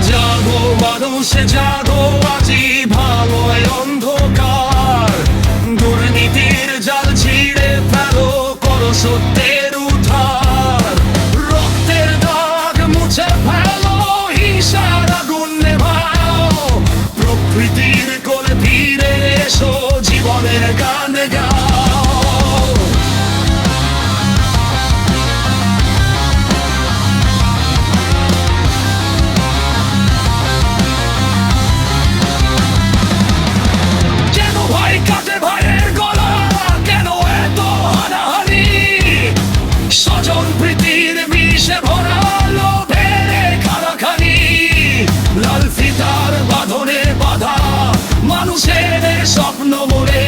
জাগো মানুষে জাগো, আজি ভালোয় অন্ধকার। দুর্নীতির জাল ছিঁড়ে ফেলো, করো সত্যের উদ্ধার। রক্তের দাগ মুছে ফেলো, হিংসার আগুন নেভাও। প্রকৃতির কোলে ফিরে এসো, জীবনের গান গাও। কাটে ভাইয়ের গলা, কেন এত হানাহানি? স্বজন প্রীতির বিষে ভরা লোভের কারাখানি। লাল ফিতার বাঁধনে বাঁধা মানুষের স্বপ্ন মরে,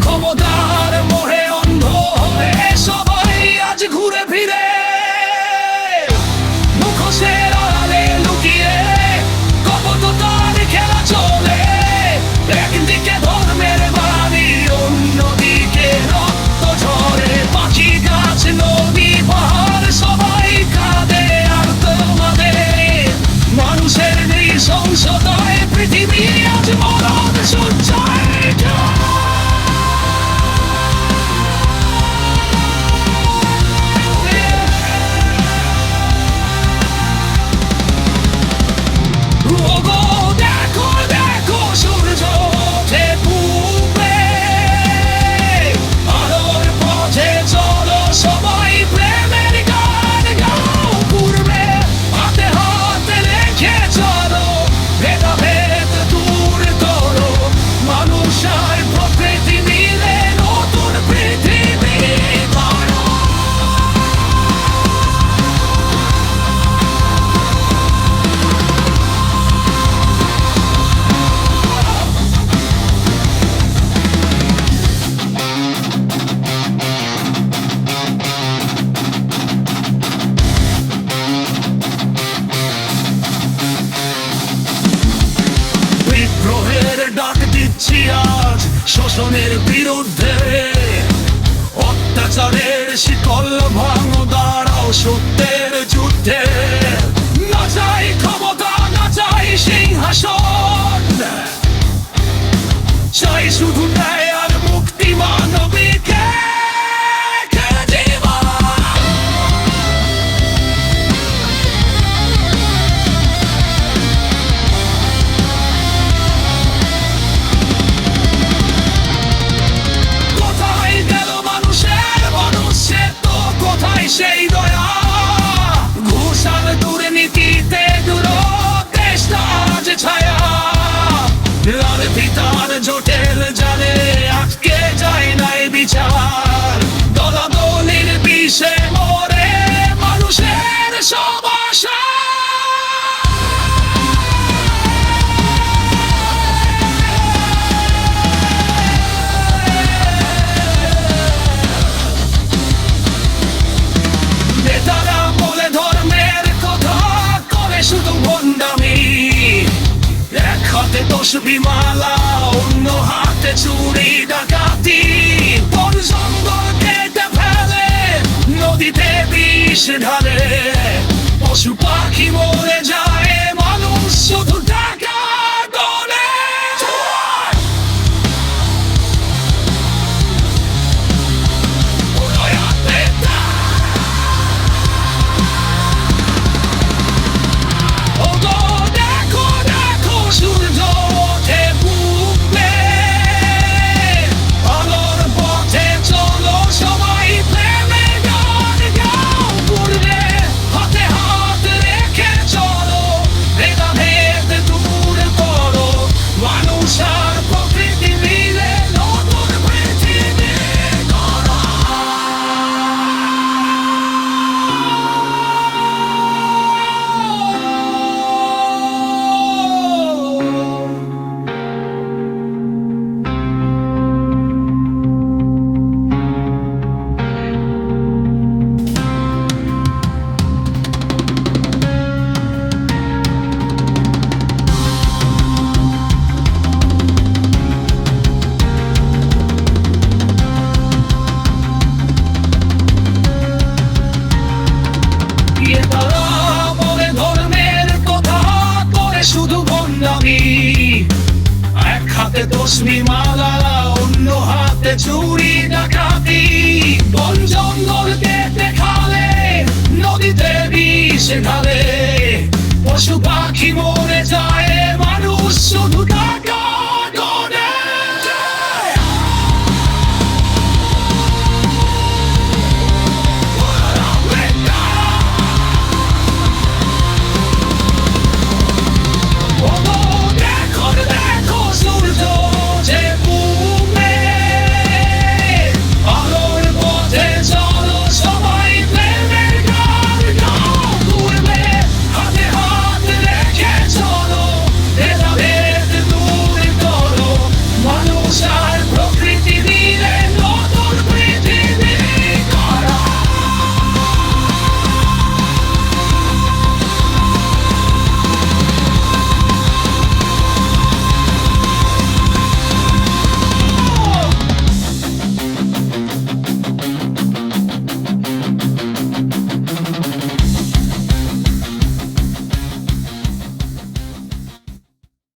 ক্ষমতার মোহে অন্ধ হয়ে সবাই আজ ঘুরে ফিরে। মুখোশের আড়ালে লুকিয়ে কপটতার খেলা চলে। একদিকে ধর্মের বাণী, অন্যদিকে রক্ত ঝরে। পাখি গাছ নদী পাহাড় সবাই কাঁদে আর তোমাদের। মানুষের নৃশংসতায় পৃথিবী আজ মরণ সজ্জায়। ডাক দিচ্ছি আজ শোষণের বিরুদ্ধে। অত্যাচারের শিকল ভাঙো, দাঁড়াও সত্যের যুদ্ধে। না চাই ক্ষমতা, না চাই সিংহাসন, চাই শুধু ন্যায় আর মুক্তি। মানবিকে সেই দয়া, ঘুষ আর দুর্নীতিতে দূর দেশটা আজ ছায়া। লাল ফিতার জোটের জালে আটকে যায় নাই বিচার। দলাদলির বিষে মরে মানুষের সব আশা। শুধু ভণ্ডামি, এক হাতে তসবি মালা, অন্য হাতে চুরি ডাকাতি। বন জঙ্গল কেটে ফেলে, নদীতে বিষ ঢালে। পশু পাখি মরে যায়, মানুষ শুধু টাকা দলে। হাতে হাত রেখে চল। চুরি ডাকাতি বন জঙ্গল কেটে খালে নদীতে বিষে ঢালে পশু পাখি